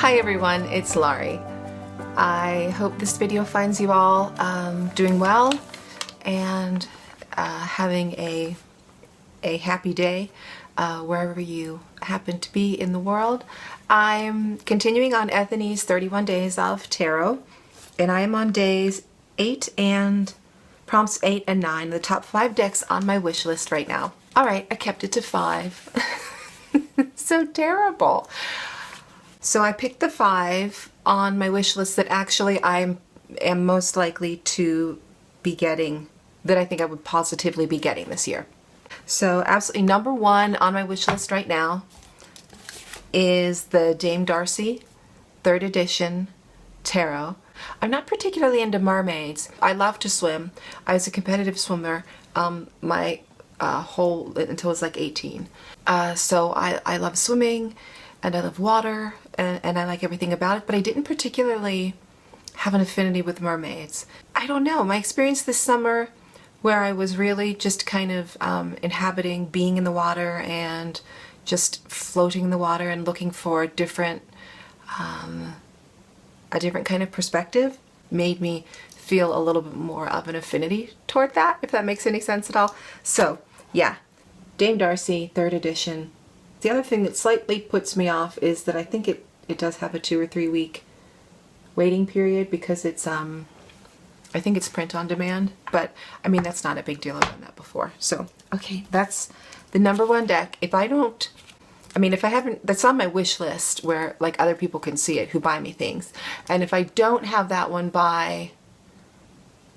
Hi everyone, it's Laurie. I hope this video finds you all doing well and having a happy day wherever you happen to be in the world. I'm continuing on Ethany's 31 Days of Tarot, and I am on days 8 and prompts 8 and 9, the top 5 decks on my wish list right now. Alright, I kept it to 5. So terrible. So I picked the 5 on my wish list that actually I am most likely to be getting, that I think I would positively be getting this year. So absolutely number 1 on my wish list right now is the Dame Darcy 3rd edition tarot. I'm not particularly into mermaids. I love to swim. I was a competitive swimmer my whole until I was like 18. So I love swimming and I love water and I like everything about it, but I didn't particularly have an affinity with mermaids. I don't know, my experience this summer where I was really just kind of inhabiting being in the water and just floating in the water and looking for a different kind of perspective made me feel a little bit more of an affinity toward that, if that makes any sense at all. So yeah, Dame Darcy 3rd edition. The other thing that slightly puts me off is that I think it does have a 2 or 3 week waiting period because it's I think it's print on demand, but I mean that's not a big deal. I've done that before. So okay, that's the number 1 deck. If I haven't, that's on my wish list where like other people can see it who buy me things. And if I don't have that one by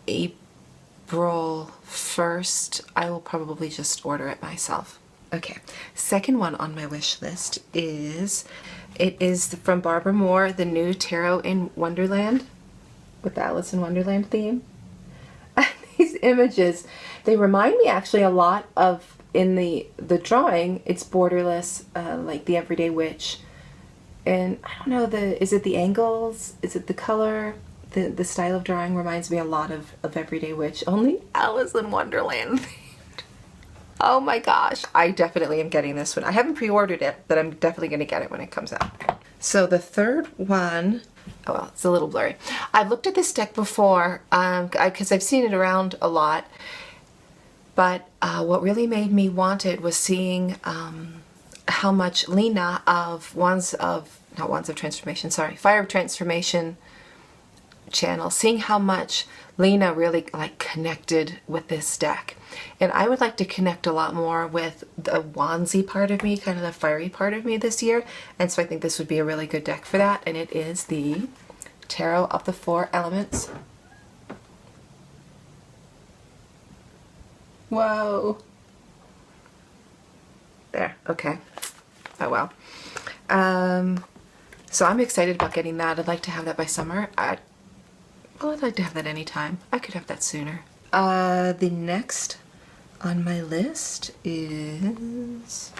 April 1st, I will probably just order it myself. Okay, second one on my wish list is, it is from Barbara Moore, the new Tarot in Wonderland, with the Alice in Wonderland theme. These images, they remind me actually a lot of, in the drawing, it's borderless, like the Everyday Witch. And I don't know, is it the angles? Is it the color? The style of drawing reminds me a lot of Everyday Witch, only Alice in Wonderland themed. Oh my gosh, I definitely am getting this one. I haven't pre-ordered it, but I'm definitely going to get it when it comes out. So the third one, oh well, it's a little blurry. I've looked at this deck before because I've seen it around a lot, but what really made me want it was seeing how much Lena of Fire of Transformation channel, seeing how much Lena really like connected with this deck. And I would like to connect a lot more with the wandsy part of me, kind of the fiery part of me this year. And so I think this would be a really good deck for that. And it is the Tarot of the 4 Elements. Whoa. There, okay. Oh well. So I'm excited about getting that. I'd like to have that by summer. I'd like to have that anytime. I could have that sooner. The next on my list is,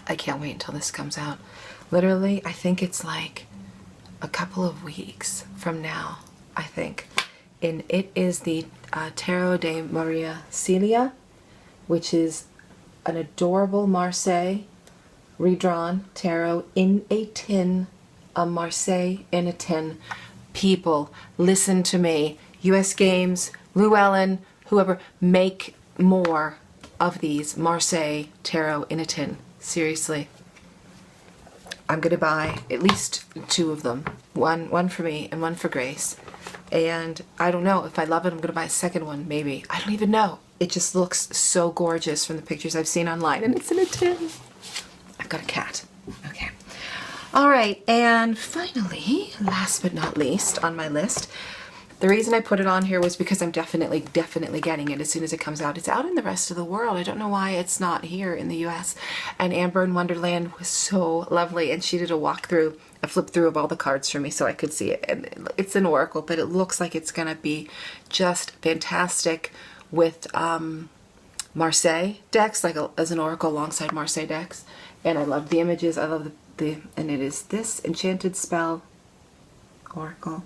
I can't wait until this comes out. Literally, I think it's like a couple of weeks from now, I think. And it is the Tarot de Maria Celia, which is an adorable Marseille redrawn tarot in a tin, a Marseille in a tin. People, listen to me. US Games, Llewellyn, whoever, make more of these Marseille tarot in a tin. Seriously. I'm gonna buy at least 2 of them. One for me and one for Grace. And I don't know, if I love it, I'm gonna buy a second one, maybe. I don't even know. It just looks so gorgeous from the pictures I've seen online, and it's in a tin. I've got a cat. Okay. All right, and finally, last but not least on my list, the reason I put it on here was because I'm definitely getting it as soon as it comes out. It's out in the rest of the world. I don't know why it's not here in the US. And Amber in Wonderland was so lovely, and she did a flip through of all the cards for me so I could see it. And it's an oracle, but it looks like it's gonna be just fantastic with Marseille decks, like as an oracle alongside Marseille decks. And I love the images. I love and it is this Enchanted spell oracle.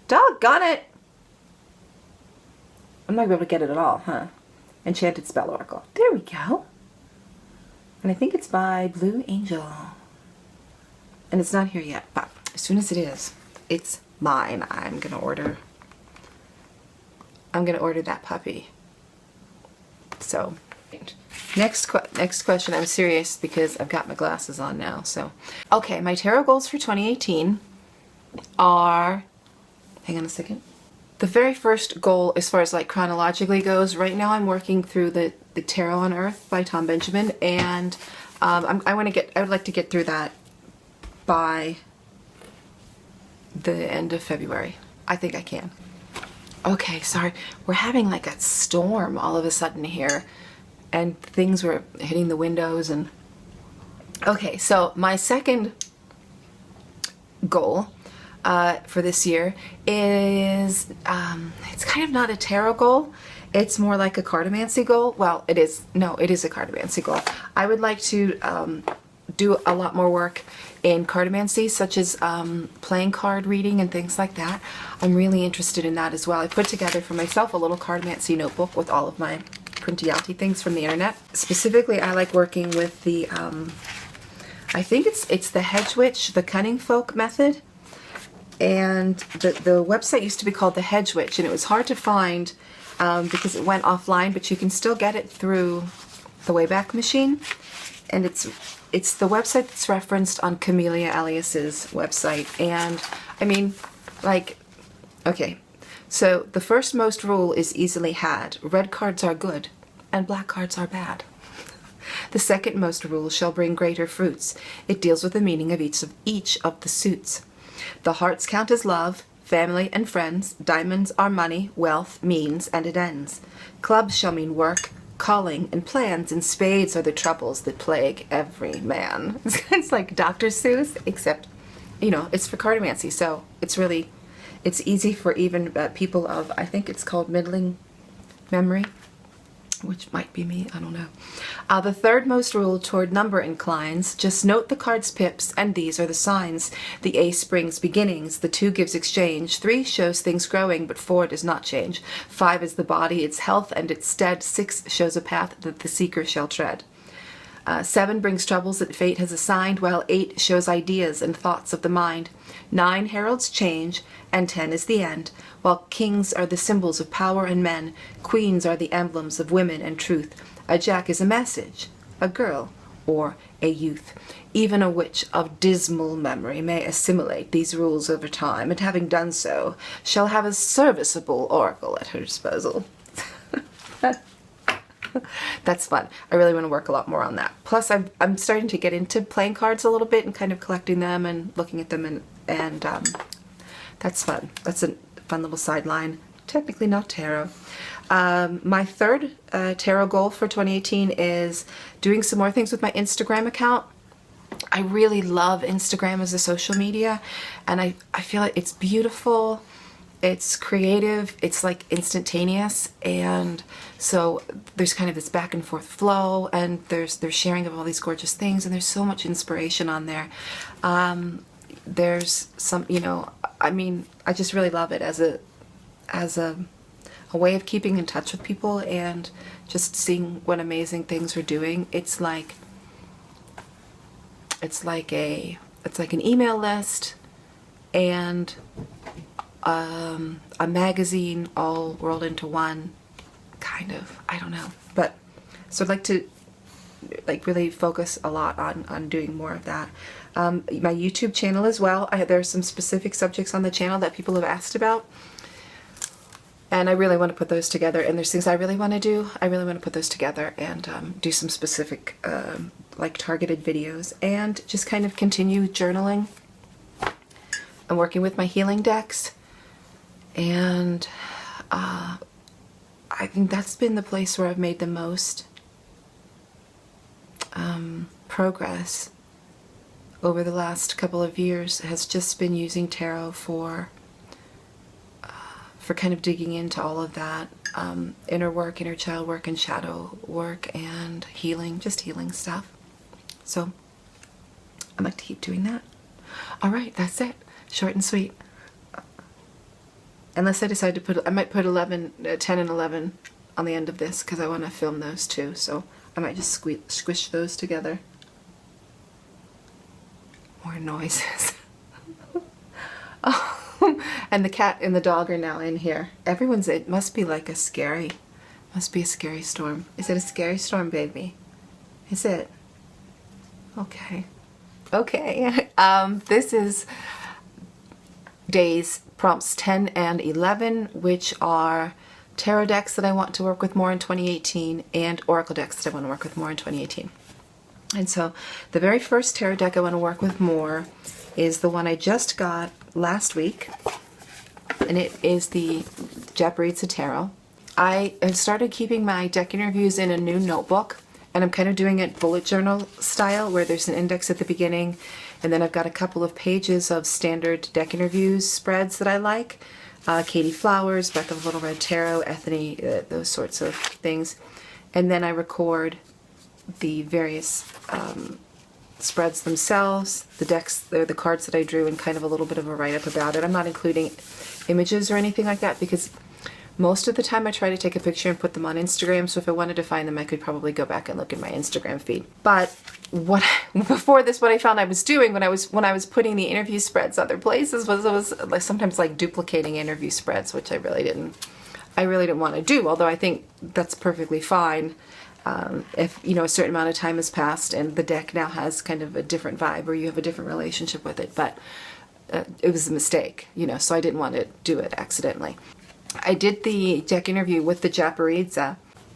Doggone it! I'm not going to be able to get it at all, huh? Enchanted spell oracle. There we go. And I think it's by Blue Angel. And it's not here yet, but as soon as it is, it's mine. I'm gonna order that puppy. So next question. I'm serious because I've got my glasses on now. So okay, my tarot goals for 2018 are, hang on a second. The very first goal, as far as like chronologically goes, right now I'm working through the Tarot on Earth by Tom Benjamin, and I would like to get through that by the end of February. I think I can. Okay, sorry, we're having like a storm all of a sudden here, and things were hitting the windows. And okay, so my second goal for this year is, it's kind of not a tarot goal. It's more like a cartomancy goal. Well, it is a cartomancy goal. I would like to do a lot more work in cartomancy, such as playing card reading and things like that. I'm really interested in that as well. I put together for myself a little cartomancy notebook with all of my printy-outy things from the internet. Specifically, I like working with the, I think it's the Hedge Witch, the Cunning Folk method. And the website used to be called the Hedge Witch, and it was hard to find because it went offline, but you can still get it through the Wayback Machine. And it's the website that's referenced on Camellia Elias's website. And I mean, like, okay, so the first most rule is easily had. Red cards are good and black cards are bad. The second most rule shall bring greater fruits. It deals with the meaning of each of the suits. The hearts count as love, family and friends. Diamonds are money, wealth, means, and it ends. Clubs shall mean work, calling, and plans, and spades are the troubles that plague every man. It's like Dr. Seuss, except, you know, it's for cartomancy, so it's easy for even people of, I think it's called middling memory, which might be me, I don't know. The third most rule toward number inclines. Just note the card's pips, and these are the signs. The ace brings beginnings, the 2 gives exchange, 3 shows things growing, but 4 does not change. 5 is the body, its health and its stead. 6 shows a path that the seeker shall tread. 7 brings troubles that fate has assigned, while 8 shows ideas and thoughts of the mind. 9 heralds change, and 10 is the end. While kings are the symbols of power and men, queens are the emblems of women and truth. A jack is a message, a girl, or a youth. Even a witch of dismal memory may assimilate these rules over time, and having done so, shall have a serviceable oracle at her disposal. That's fun. I really want to work a lot more on that. Plus, I'm starting to get into playing cards a little bit and kind of collecting them and looking at them, and that's fun. That's a fun little sideline. Technically not tarot. My third tarot goal for 2018 is doing some more things with my Instagram account. I really love Instagram as a social media, and I feel like it's beautiful. It's creative, it's like instantaneous, and so there's kind of this back and forth flow, and there's sharing of all these gorgeous things, and there's so much inspiration on there. There's some, you know, I mean, I just really love it as a way of keeping in touch with people and just seeing what amazing things we're doing. It's like an email list and a magazine all rolled into one, kind of. I don't know, but so I'd like to really focus a lot on doing more of that. My YouTube channel as well. There are some specific subjects on the channel that people have asked about, and I really want to put those together. And there's things I really want to do. I really want to put those together and do some specific like targeted videos, and just kind of continue journaling. I'm working with my healing decks. And I think that's been the place where I've made the most progress over the last couple of years, has just been using tarot for kind of digging into all of that inner work, inner child work, and shadow work, and healing, just healing stuff. So I'd like to keep doing that. All right, that's it. Short and sweet. Unless I decide to put, I might put 10 and 11 on the end of this, because I want to film those too, so I might just squish those together. more noises. And the cat and the dog are now in here. It must be like a scary storm. Is it a scary storm, baby? Is it? Okay. Okay. This is days prompts 10 and 11, which are tarot decks that I want to work with more in 2018 and oracle decks that I want to work with more in 2018. And so the very first tarot deck I want to work with more is the one I just got last week, and it is the Japaridze Tarot. I have started keeping my deck interviews in a new notebook, and I'm kind of doing it bullet journal style, where there's an index at the beginning, and then I've got a couple of pages of standard deck interviews spreads that I like. Katie Flowers, Beth of Little Red Tarot, Ethany, those sorts of things. And then I record the various spreads themselves, the decks, the cards that I drew, and kind of a little bit of a write-up about it. I'm not including images or anything like that because most of the time I try to take a picture and put them on Instagram, so if I wanted to find them I could probably go back and look at my Instagram feed. But before this, what I found I was doing when I was putting the interview spreads other places was like sometimes like duplicating interview spreads, which I really didn't want to do, although I think that's perfectly fine. If a certain amount of time has passed and the deck now has kind of a different vibe or you have a different relationship with it, but it was a mistake, so I didn't want to do it accidentally. I did the deck interview with the Japaridze.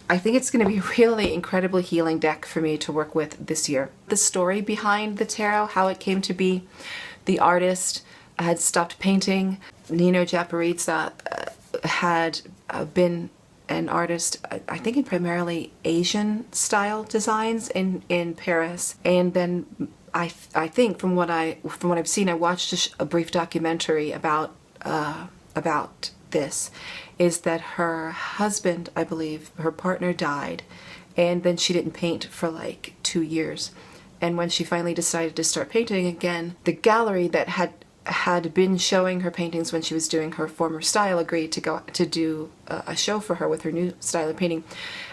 I think it's going to be a really incredibly healing deck for me to work with this year. The story behind the tarot, how it came to be, the artist had stopped painting. Nino Japaridze had been an artist, I think, in primarily Asian style designs in Paris, and then I think from what I've seen, I watched a brief documentary about this, is that her husband, I believe, her partner died, and then she didn't paint for like 2 years, and when she finally decided to start painting again, the gallery that had been showing her paintings when she was doing her former style agreed to go to do a show for her with her new style of painting.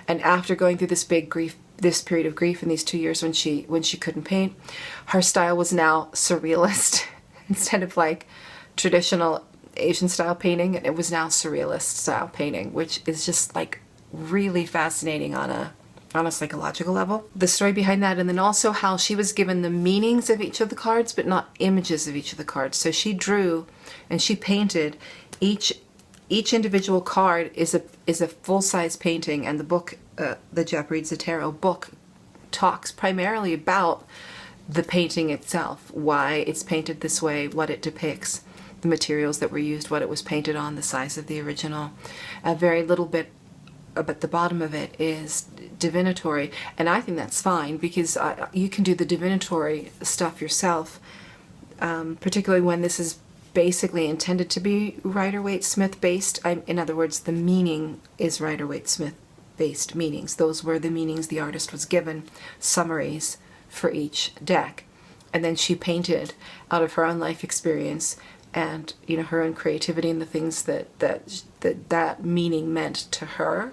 And after going through this period of grief in these 2 years when she couldn't paint, her style was now surrealist instead of like traditional Asian style painting. It was now surrealist style painting, which is just like really fascinating on a psychological level. The story behind that, and then also how she was given the meanings of each of the cards but not images of each of the cards. So she drew and she painted each individual card is a full-size painting, and the book, the Japaridze Tarot book, talks primarily about the painting itself, why it's painted this way, what it depicts, the materials that were used, what it was painted on, the size of the original. A very little bit at the bottom of it is divinatory, and I think that's fine because you can do the divinatory stuff yourself, particularly when this is basically intended to be Rider-Waite-Smith based. In other words, the meaning is Rider-Waite-Smith based meanings. Those were the meanings the artist was given, summaries for each deck, and then she painted out of her own life experience and her own creativity and the things that meaning meant to her.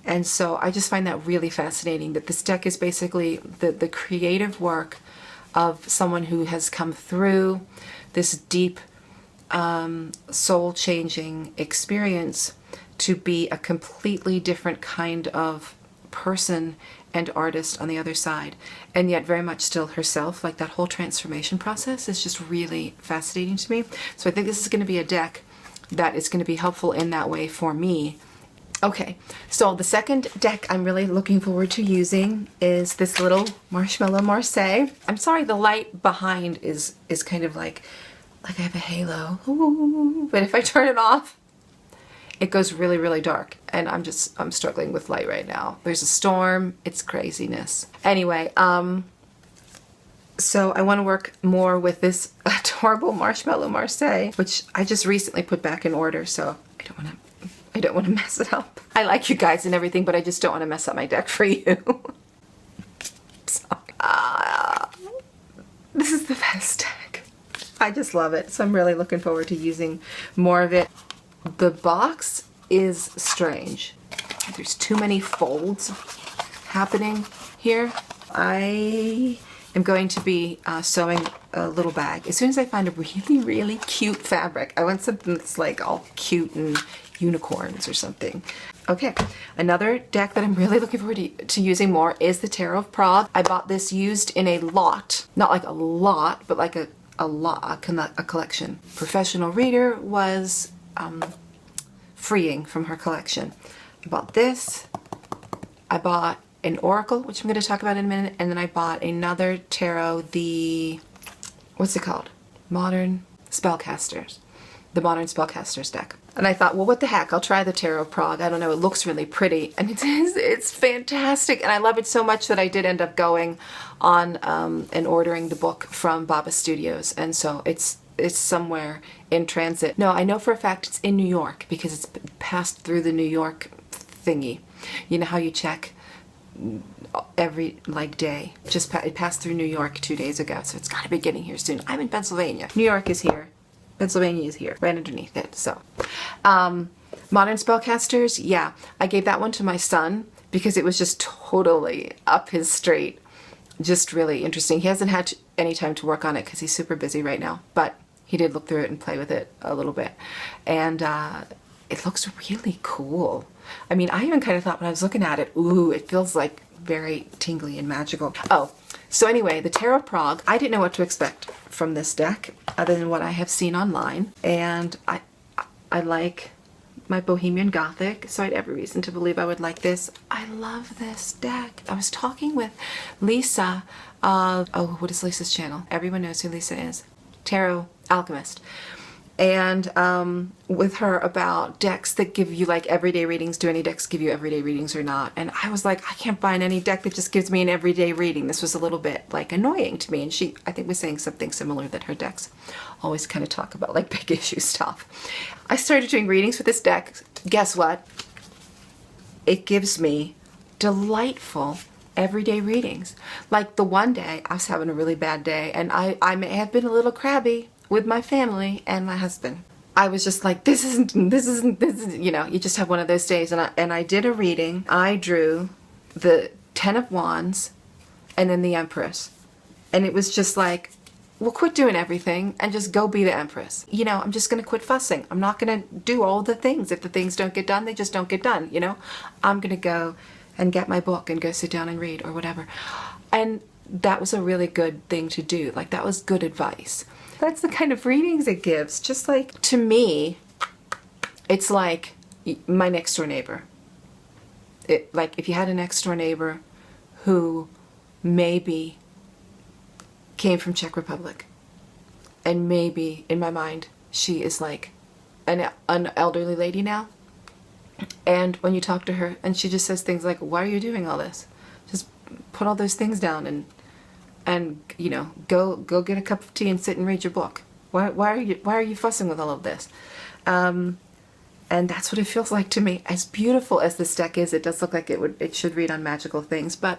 And so I just find that really fascinating, that this deck is basically the creative work of someone who has come through this deep soul-changing experience to be a completely different kind of person and artist on the other side, and yet very much still herself. Like, that whole transformation process is just really fascinating to me. So I think this is going to be a deck that is going to be helpful in that way for me. Okay, so the second deck I'm really looking forward to using is this little Marshmallow Marseille. I'm sorry, the light behind is kind of like I have a halo. Ooh, but if I turn it off, it goes really, really dark, and I'm struggling with light right now. There's a storm, it's craziness. Anyway, so I want to work more with this adorable Marshmallow Marseille, which I just recently put back in order, so I don't want to mess it up. I like you guys and everything, but I just don't want to mess up my deck for you. Sorry. This is the best deck. I just love it, so I'm really looking forward to using more of it. The box is strange. There's too many folds happening here. I am going to be sewing a little bag. As soon as I find a really, really cute fabric, I want something that's like all cute and unicorns or something. Okay, another deck that I'm really looking forward to using more is the Tarot of Prague. I bought this used in a lot, not like a lot, but like a collection. Professional reader was freeing from her collection. I bought this. I bought an Oracle, which I'm going to talk about in a minute, and then I bought another tarot, the, what's it called? Modern Spellcasters. The Modern Spellcasters deck. And I thought, well, what the heck? I'll try the Tarot of Prague. I don't know, it looks really pretty, and it's fantastic, and I love it so much that I did end up going on and ordering the book from Baba Studios, and so it's somewhere in transit. No, I know for a fact it's in New York because it's passed through the New York thingy. You know how you check every day? It passed through New York 2 days ago, so it's got to be getting here soon. I'm in Pennsylvania. New York is here. Pennsylvania is here, right underneath it. So, Modern Spellcasters, yeah, I gave that one to my son because it was just totally up his street. Just really interesting. He hasn't had any time to work on it because he's super busy right now, but he did look through it and play with it a little bit. And it looks really cool. I mean, I even kind of thought when I was looking at it, ooh, it feels like very tingly and magical. Oh, so anyway, the Tarot of Prague, I didn't know what to expect from this deck other than what I have seen online. And I like my Bohemian Gothic, so I had every reason to believe I would like this. I love this deck. I was talking with Lisa of, oh, what is Lisa's channel? Everyone knows who Lisa is. Tarot Alchemist. And with her about decks that give you like everyday readings. Do any decks give you everyday readings or not? And I was like, I can't find any deck that just gives me an everyday reading. This was a little bit like annoying to me. And she, I think, was saying something similar, that her decks always kind of talk about like big issue stuff. I started doing readings with this deck. Guess what? It gives me delightful everyday readings. Like the one day I was having a really bad day, and I may have been a little crabby with my family and my husband. I was just like, this isn't, you know, you just have one of those days. And I did a reading. I drew the 10 of Wands and then the Empress. And it was just like, well, quit doing everything and just go be the Empress. You know, I'm just going to quit fussing. I'm not going to do all the things. If the things don't get done, they just don't get done, you know? I'm going to go and get my book and go sit down and read or whatever. And that was a really good thing to do. Like, that was good advice. That's the kind of readings it gives. Just like, to me, it's like my next door neighbor. Like if you had a next door neighbor who maybe came from Czech Republic, and maybe in my mind she is like an elderly lady now, and when you talk to her and she just says things like, why are you doing all this? Just put all those things down and you know, go get a cup of tea and sit and read your book. Why are you fussing with all of this? And that's what it feels like to me. As beautiful as this deck is, it does look like it should read on magical things, but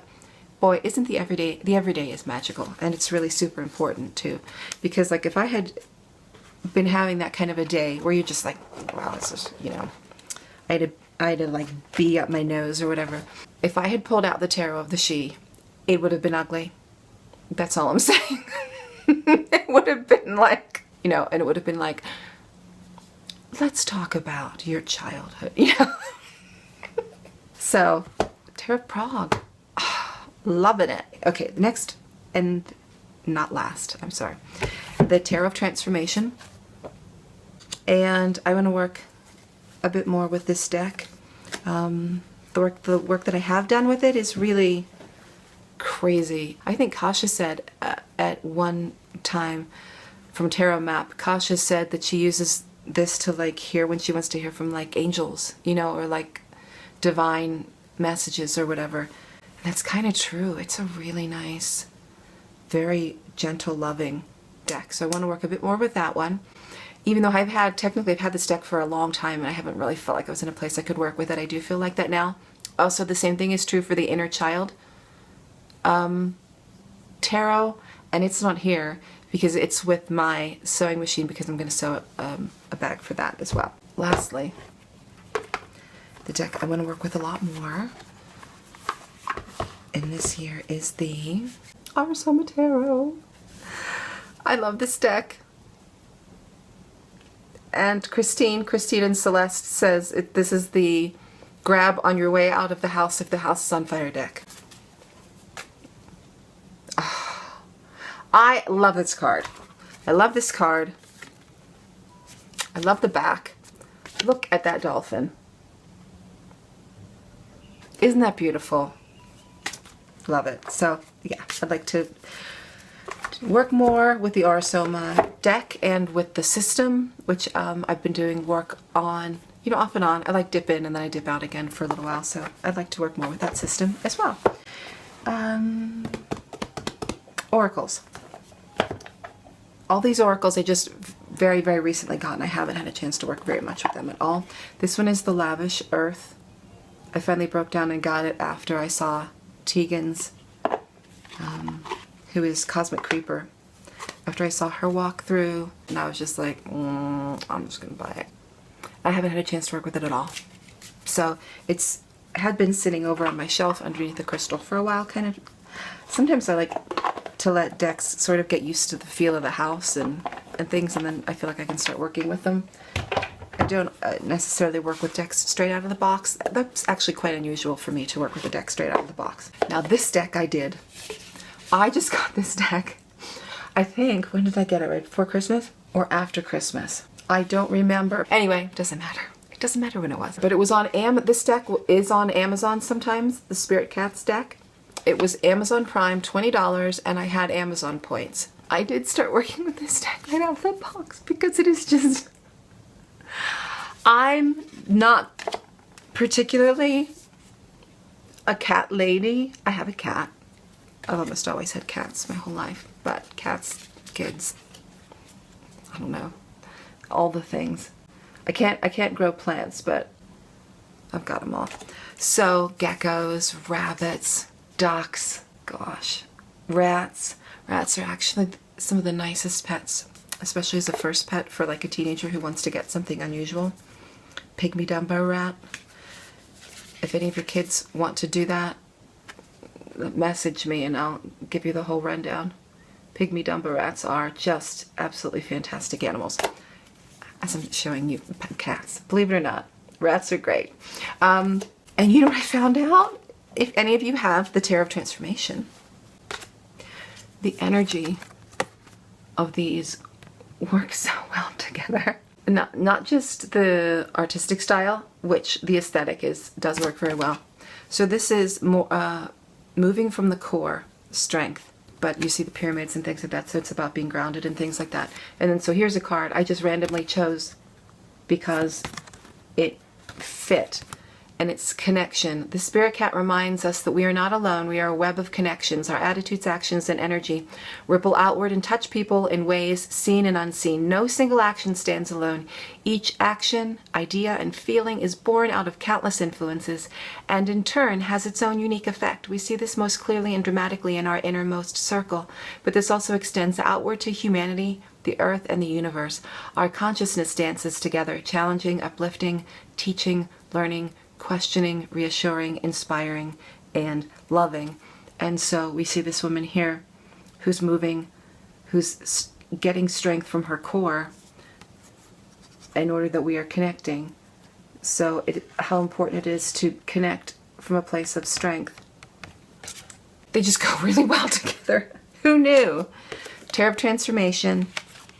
boy, isn't the everyday is magical, and it's really super important too. Because like if I had been having that kind of a day where you're just like, wow, this is, you know, I had to like bee up my nose or whatever. If I had pulled out the Tarot of the She, it would have been ugly. That's all I'm saying. It would have been like, you know, and it would have been like, let's talk about your childhood, you know. So, Tarot of Prague, loving it. Okay, next, and not last, I'm sorry, the Tarot of Transformation. And I want to work a bit more with this deck. The work that I have done with it is really crazy. I think Kasha said at one time from Tarot Map, Kasha said that she uses this to like hear when she wants to hear from like angels, you know, or like divine messages or whatever. And that's kind of true. It's a really nice, very gentle, loving deck. So I want to work a bit more with that one. Even though technically I've had this deck for a long time and I haven't really felt like I was in a place I could work with it. I do feel like that now. Also, the same thing is true for the Inner Child tarot, and it's not here because it's with my sewing machine, because I'm going to sew a bag for that as well. Lastly, the deck I want to work with a lot more in this year is the Our Soma Tarot. I love this deck. And Christine and Celeste says this is the grab on your way out of the house if the house is on fire deck. Oh, I love this card. I love this card. I love the back. Look at that dolphin. Isn't that beautiful? Love it. So yeah, I'd like to work more with the Soma deck and with the system, which I've been doing work on, you know, off and on. I like dip in and then I dip out again for a little while, so I'd like to work more with that system as well. Oracles. All these oracles I just very, very recently got, and I haven't had a chance to work very much with them at all. This one is the Lavish Earth. I finally broke down and got it after I saw Tegan's, who is Cosmic Creeper. After I saw her walk through, and I was just like, I'm just gonna buy it. I haven't had a chance to work with it at all. So it's had been sitting over on my shelf underneath the crystal for a while, kind of. Sometimes I like to let decks sort of get used to the feel of the house and things, and then I feel like I can start working with them. I don't necessarily work with decks straight out of the box. That's actually quite unusual for me to work with a deck straight out of the box. Now this deck I did. I just got this deck, I think, when did I get it? Right before Christmas or after Christmas? I don't remember. Anyway, doesn't matter. It doesn't matter when it was. But it was on this deck is on Amazon sometimes, the Spirit Cats deck. It was Amazon Prime, $20, and I had Amazon points. I did start working with this deck right out of the box because it is just... I'm not particularly a cat lady. I have a cat. I've almost always had cats my whole life, but cats, kids, I don't know, all the things. I can't grow plants, but I've got them all. So geckos, rabbits, ducks, gosh, rats. Rats are actually some of the nicest pets, especially as a first pet for like a teenager who wants to get something unusual. Pygmy Dumbo rat. If any of your kids want to do that, message me and I'll give you the whole rundown. Pygmy Dumbo rats are just absolutely fantastic animals. As I'm showing you cats, believe it or not, rats are great. And you know what I found out? If any of you have the Tarot of Transformation, the energy of these works so well together. Not just the artistic style, which the aesthetic does work very well. So this is more moving from the core, strength, but you see the pyramids and things like that, so it's about being grounded and things like that. And then so here's a card I just randomly chose because it fit, and it's connection. The Spirit Cat reminds us that we are not alone. We are a web of connections. Our attitudes, actions, and energy ripple outward and touch people in ways seen and unseen. No single action stands alone. Each action, idea, and feeling is born out of countless influences, and in turn has its own unique effect. We see this most clearly and dramatically in our innermost circle, but this also extends outward to humanity, the earth, and the universe. Our consciousness dances together, challenging, uplifting, teaching, learning, questioning, reassuring, inspiring, and loving. And so we see this woman here who's moving, who's getting strength from her core in order that we are connecting. So how important it is to connect from a place of strength. They just go really well together. Who knew? Tarot of Transformation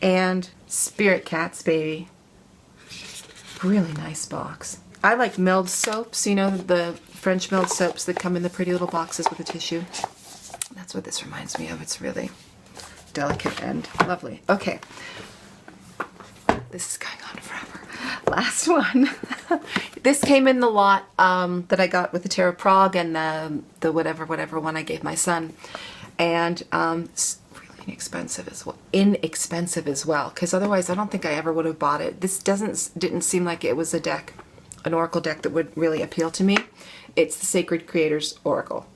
and Spirit Cats, baby. Really nice box. I like milled soaps, you know, the French milled soaps that come in the pretty little boxes with a tissue. That's what this reminds me of. It's really delicate and lovely. Okay. This is going on forever. Last one. This came in the lot that I got with the Tarot Prague and the whatever one I gave my son. And it's really inexpensive as well, because otherwise I don't think I ever would have bought it. This didn't seem like it was a deck, an oracle deck that would really appeal to me. It's the Sacred Creators Oracle.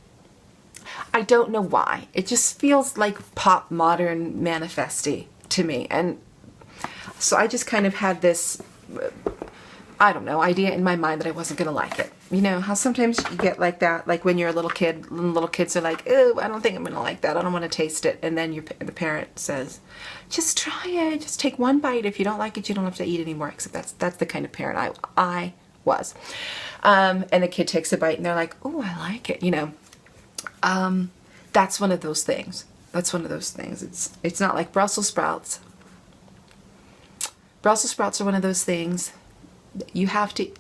I don't know why. It just feels like pop modern manifesty to me. And so I just kind of had this, I don't know, idea in my mind that I wasn't going to like it. You know how sometimes you get like that, like when you're a little kid, and little kids are like, "Oh, I don't think I'm gonna like that. I don't want to taste it." And then the parent says, "Just try it. Just take one bite. If you don't like it, you don't have to eat anymore." Except that's the kind of parent I was. And the kid takes a bite, and they're like, "Oh, I like it." You know, that's one of those things. That's one of those things. It's not like Brussels sprouts. Brussels sprouts are one of those things you have to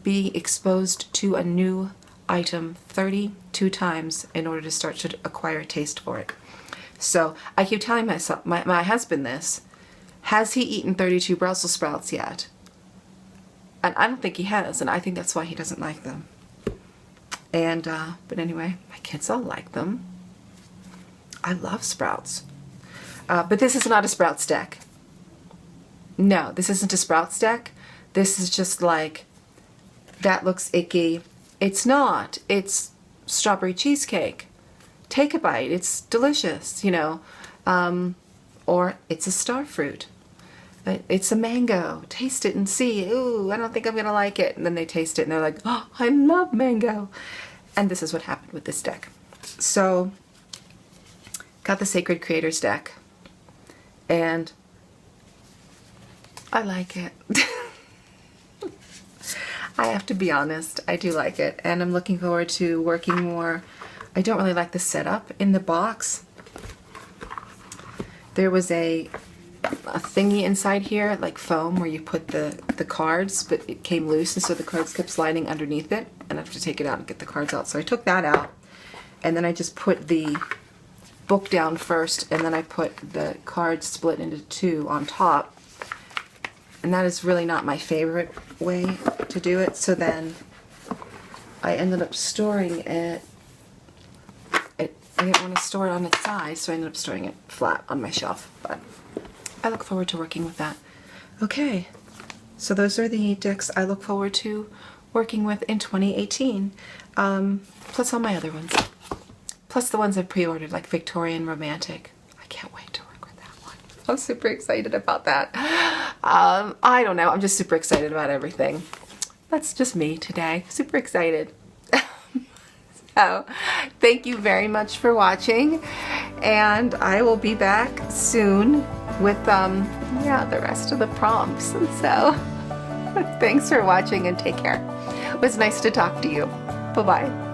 be exposed to a new item 32 times in order to start to acquire a taste for it. So I keep telling myself, my husband this, has he eaten 32 Brussels sprouts yet? And I don't think he has, and I think that's why he doesn't like them. And, but anyway, my kids all like them. I love sprouts. But this is not a Sprouts deck. No, this isn't a Sprouts deck. This is just like, that looks icky. It's not. It's strawberry cheesecake. Take a bite. It's delicious, you know. Or it's a star fruit. It's a mango. Taste it and see. Ooh, I don't think I'm going to like it. And then they taste it and they're like, oh, I love mango. And this is what happened with this deck. So, got the Sacred Creators deck. And I like it. I have to be honest, I do like it, and I'm looking forward to working more. I don't really like the setup in the box. There was a thingy inside here, like foam, where you put the cards, but it came loose, and so the cards kept sliding underneath it, and I have to take it out and get the cards out. So I took that out, and then I just put the book down first, and then I put the cards split into two on top. And that is really not my favorite way to do it. So then I ended up storing it. I didn't want to store it on its side, so I ended up storing it flat on my shelf. But I look forward to working with that. Okay, so those are the decks I look forward to working with in 2018. Plus all my other ones. Plus the ones I've pre-ordered, like Victorian Romantic. I can't wait to work with that one. I'm super excited about that. I don't know, I'm just super excited about everything. That's just me today, super excited. So, thank you very much for watching, and I will be back soon with, yeah, the rest of the prompts. And so, thanks for watching and take care. It was nice to talk to you. Bye-bye.